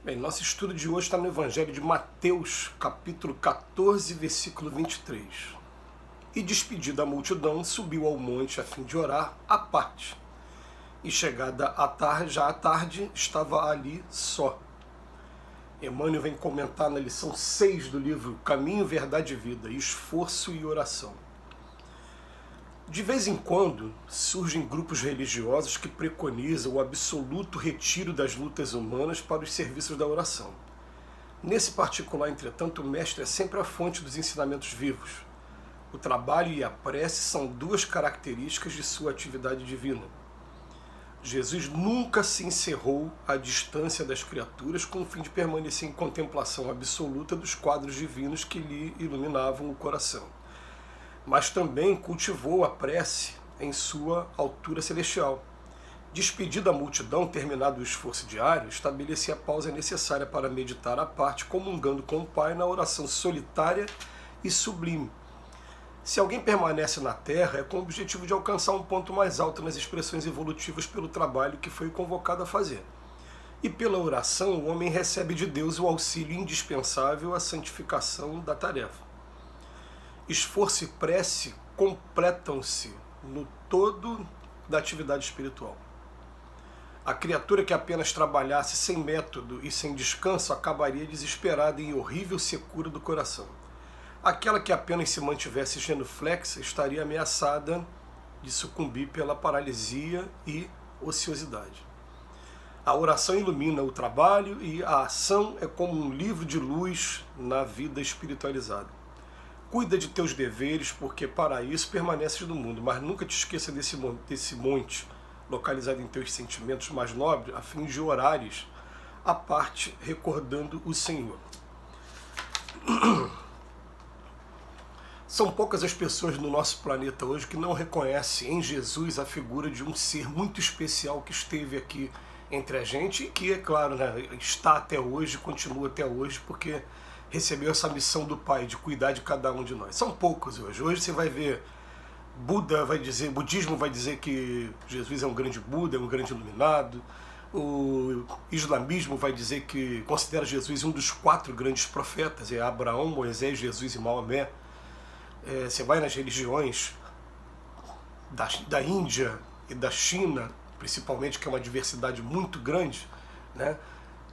Bem, nosso estudo de hoje está no Evangelho de Mateus, capítulo 14, versículo 23. E despedida a multidão, subiu ao monte a fim de orar à parte. E chegada a tarde, já à tarde, estava ali só. Emmanuel vem comentar na lição 6 do livro Caminho, Verdade e Vida, Esforço e Oração. De vez em quando, surgem grupos religiosos que preconizam o absoluto retiro das lutas humanas para os serviços da oração. Nesse particular, entretanto, o mestre é sempre a fonte dos ensinamentos vivos. O trabalho e a prece são duas características de sua atividade divina. Jesus nunca se encerrou à distância das criaturas com o fim de permanecer em contemplação absoluta dos quadros divinos que lhe iluminavam o coração, mas também cultivou a prece em sua altura celestial. Despedida a multidão, terminado o esforço diário, estabelecia a pausa necessária para meditar à parte, comungando com o Pai na oração solitária e sublime. Se alguém permanece na Terra, é com o objetivo de alcançar um ponto mais alto nas expressões evolutivas pelo trabalho que foi convocado a fazer. E pela oração, o homem recebe de Deus o auxílio indispensável à santificação da tarefa. Esforço e prece completam-se no todo da atividade espiritual. A criatura que apenas trabalhasse sem método e sem descanso acabaria desesperada em horrível secura do coração. Aquela que apenas se mantivesse genuflexa estaria ameaçada de sucumbir pela paralisia e ociosidade. A oração ilumina o trabalho e a ação é como um livro de luz na vida espiritualizada. Cuida de teus deveres, porque para isso permaneces no mundo, mas nunca te esqueça desse monte, localizado em teus sentimentos mais nobres, a fim de orares à parte, recordando o Senhor. São poucas as pessoas no nosso planeta hoje que não reconhecem em Jesus a figura de um ser muito especial que esteve aqui entre a gente e que, é claro, né, está até hoje, continua até hoje, porque recebeu essa missão do Pai de cuidar de cada um de nós. São poucos hoje. Hoje você vai ver budismo vai dizer que Jesus é um grande Buda, é um grande iluminado. O islamismo vai dizer que considera Jesus um dos 4 grandes profetas, é Abraão, Moisés, Jesus e Maomé. Você vai nas religiões da Índia e da China, principalmente, que é uma diversidade muito grande, né?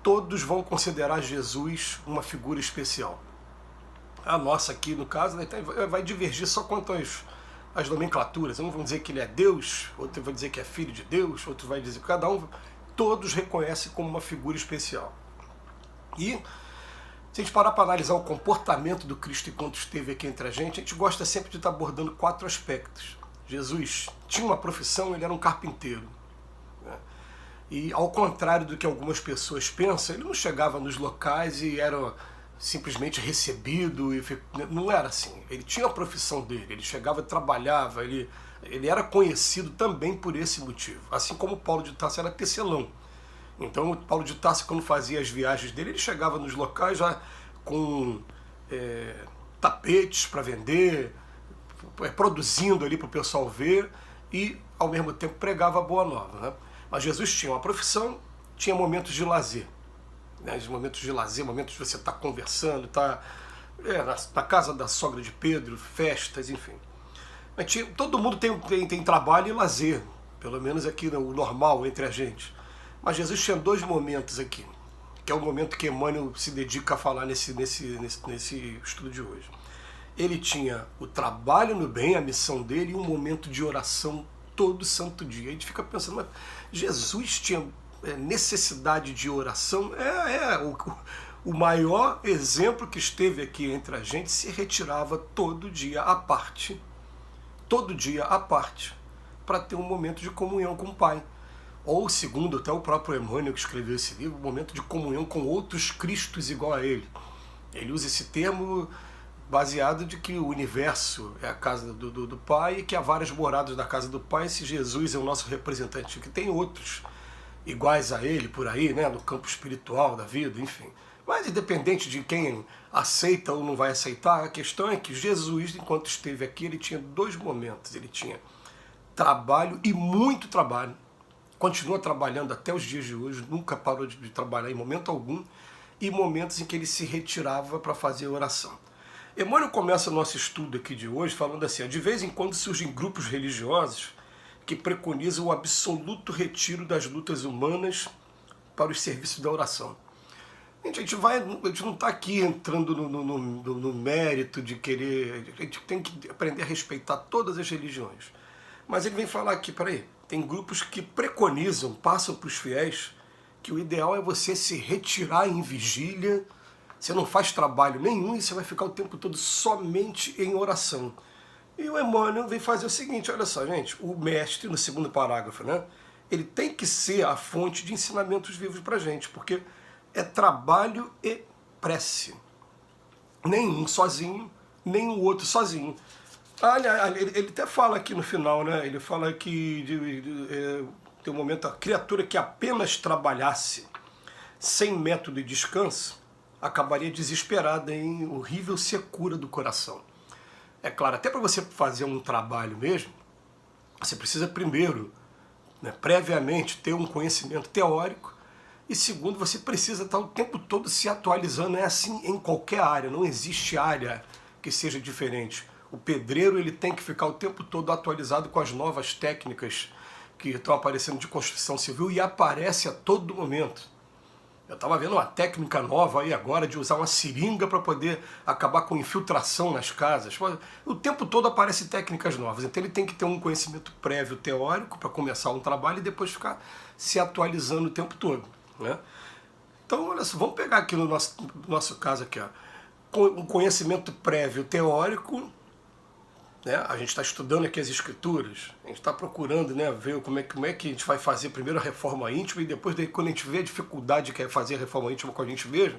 Todos vão considerar Jesus uma figura especial. A nossa aqui, no caso, né, vai divergir só quanto às nomenclaturas. Um vão dizer que ele é Deus, outro vai dizer que é filho de Deus, outro vai dizer que cada um, todos reconhecem como uma figura especial. E se a gente parar para analisar o comportamento do Cristo enquanto esteve aqui entre a gente gosta sempre de estar abordando 4 aspectos. Jesus tinha uma profissão, ele era um carpinteiro. E ao contrário do que algumas pessoas pensam, ele não chegava nos locais e era simplesmente recebido. Não era assim. Ele tinha a profissão dele, ele chegava e trabalhava, ele era conhecido também por esse motivo. Assim como Paulo de Tarso era tecelão. Então o Paulo de Tarso, quando fazia as viagens dele, ele chegava nos locais já com tapetes para vender, produzindo ali para o pessoal ver e ao mesmo tempo pregava a boa nova, né? Mas Jesus tinha uma profissão, tinha momentos de lazer, né? Momentos de lazer, momentos de você estar conversando, na casa da sogra de Pedro, festas, enfim. Mas todo mundo tem trabalho e lazer, pelo menos aqui o normal entre a gente. Mas Jesus tinha 2 momentos aqui, que é o momento que Emmanuel se dedica a falar nesse estudo de hoje. Ele tinha o trabalho no bem, a missão dele, e um momento de oração todo santo dia. A gente fica pensando, mas Jesus tinha necessidade de oração? O maior exemplo que esteve aqui entre a gente se retirava todo dia à parte, para ter um momento de comunhão com o Pai. Ou, segundo até o próprio Emmanuel, que escreveu esse livro, um momento de comunhão com outros Cristos igual a ele. Ele usa esse termo baseado de que o universo é a casa do Pai e que há várias moradas da casa do Pai. Se Jesus é o nosso representante, que tem outros iguais a ele por aí, né, no campo espiritual da vida, enfim. Mas independente de quem aceita ou não vai aceitar, a questão é que Jesus, enquanto esteve aqui, ele tinha 2 momentos. Ele tinha trabalho e muito trabalho, continua trabalhando até os dias de hoje, nunca parou de trabalhar em momento algum, e momentos em que ele se retirava para fazer oração. Emmanuel começa o nosso estudo aqui de hoje falando assim: de vez em quando surgem grupos religiosos que preconizam o absoluto retiro das lutas humanas para os serviços da oração. A gente não está aqui entrando no mérito de querer, a gente tem que aprender a respeitar todas as religiões. Mas ele vem falar aqui, peraí, tem grupos que preconizam, passam para os fiéis, que o ideal é você se retirar em vigília, você não faz trabalho nenhum e você vai ficar o tempo todo somente em oração. E o Emmanuel vem fazer o seguinte, olha só, gente, o mestre, no segundo parágrafo, né, ele tem que ser a fonte de ensinamentos vivos para a gente, porque é trabalho e prece. Nem um sozinho, nem o outro sozinho. Ele até fala aqui no final, né? Ele fala que tem um momento, a criatura que apenas trabalhasse sem método e descanso acabaria desesperada em horrível secura do coração. É claro, até para você fazer um trabalho mesmo, você precisa primeiro, né, previamente, ter um conhecimento teórico, e segundo, você precisa estar o tempo todo se atualizando. É assim em qualquer área, não existe área que seja diferente. O pedreiro ele tem que ficar o tempo todo atualizado com as novas técnicas que estão aparecendo de construção civil e aparece a todo momento. Eu estava vendo uma técnica nova aí agora de usar uma seringa para poder acabar com infiltração nas casas. O tempo todo aparecem técnicas novas, então ele tem que ter um conhecimento prévio teórico para começar um trabalho e depois ficar se atualizando o tempo todo, né? Então, olha só, vamos pegar aqui no nosso caso aqui, ó, com um conhecimento prévio teórico, né? A gente está estudando aqui as escrituras, a gente está procurando, né, ver como é que a gente vai fazer primeiro a reforma íntima e depois, quando a gente vê a dificuldade que é fazer a reforma íntima com a gente mesmo,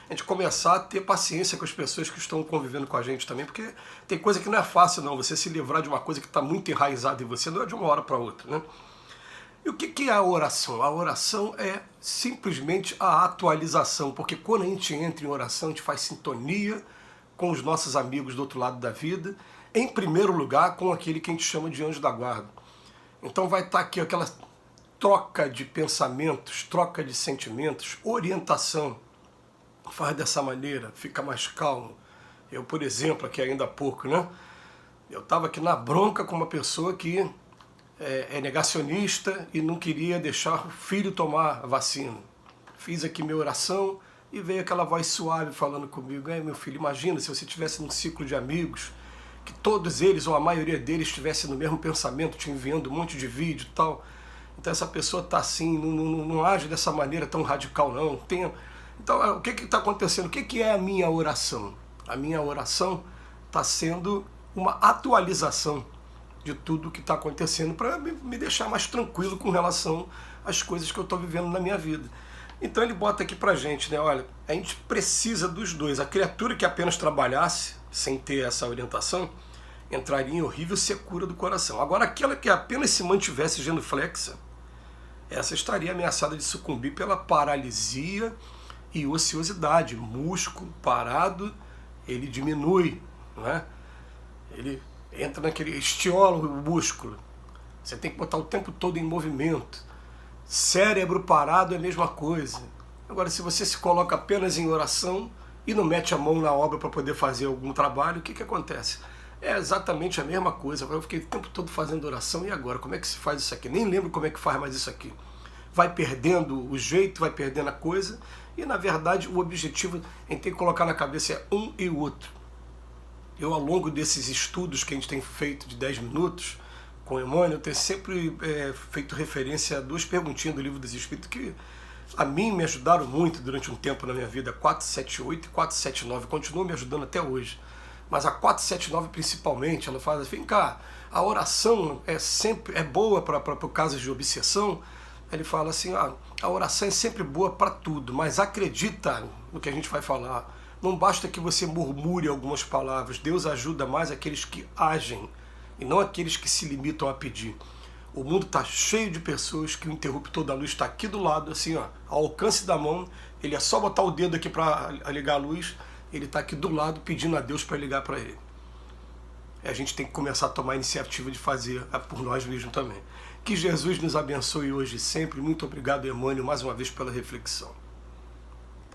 a gente começar a ter paciência com as pessoas que estão convivendo com a gente também, porque tem coisa que não é fácil não, você se livrar de uma coisa que está muito enraizada em você, não é de uma hora para outra, né? E o que é a oração? A oração é simplesmente a atualização, porque quando a gente entra em oração, a gente faz sintonia com os nossos amigos do outro lado da vida, em primeiro lugar com aquele que a gente chama de anjo da guarda. Então vai estar aqui aquela troca de pensamentos, troca de sentimentos, orientação. Faz dessa maneira, fica mais calmo. Eu, por exemplo, aqui ainda há pouco, né? Eu estava aqui na bronca com uma pessoa que é negacionista e não queria deixar o filho tomar a vacina. Fiz aqui minha oração e veio aquela voz suave falando comigo: meu filho, imagina se você estivesse num ciclo de amigos, que todos eles, ou a maioria deles, estivessem no mesmo pensamento, te enviando um monte de vídeo e tal. Então essa pessoa está assim, não age dessa maneira tão radical não. Então o que está acontecendo? O que é a minha oração? A minha oração está sendo uma atualização de tudo que está acontecendo para me deixar mais tranquilo com relação às coisas que eu estou vivendo na minha vida. Então ele bota aqui pra gente, né? Olha, a gente precisa dos dois. A criatura que apenas trabalhasse, sem ter essa orientação, entraria em horrível secura do coração. Agora, aquela que apenas se mantivesse genuflexa, essa estaria ameaçada de sucumbir pela paralisia e ociosidade. Músculo parado, ele diminui, não é? Ele entra naquele, estiola o músculo. Você tem que botar o tempo todo em movimento. Cérebro parado é a mesma coisa. Agora, se você se coloca apenas em oração e não mete a mão na obra para poder fazer algum trabalho, o que acontece? É exatamente a mesma coisa. Eu fiquei o tempo todo fazendo oração, e agora? Como é que se faz isso aqui? Nem lembro como é que faz mais isso aqui. Vai perdendo o jeito, vai perdendo a coisa, e na verdade o objetivo a gente tem que colocar na cabeça é um e o outro. Eu, ao longo desses estudos que a gente tem feito de 10 minutos com o Emmanuel, eu tenho sempre feito referência a duas perguntinhas do Livro dos Espíritos que a mim me ajudaram muito durante um tempo na minha vida, 478 e 479, continuam me ajudando até hoje. Mas a 479 principalmente, ela fala assim: vem cá, a oração é boa para casos de obsessão. Ele fala assim: a oração é sempre boa para tudo, mas acredita no que a gente vai falar. Não basta que você murmure algumas palavras. Deus ajuda mais aqueles que agem e não aqueles que se limitam a pedir. O mundo está cheio de pessoas que o interruptor da luz está aqui do lado, assim, ó, ao alcance da mão. Ele é só botar o dedo aqui para ligar a luz. Ele está aqui do lado pedindo a Deus para ligar para ele. A gente tem que começar a tomar a iniciativa de fazer por nós mesmos também. Que Jesus nos abençoe hoje e sempre. Muito obrigado, Emmanuel, mais uma vez pela reflexão.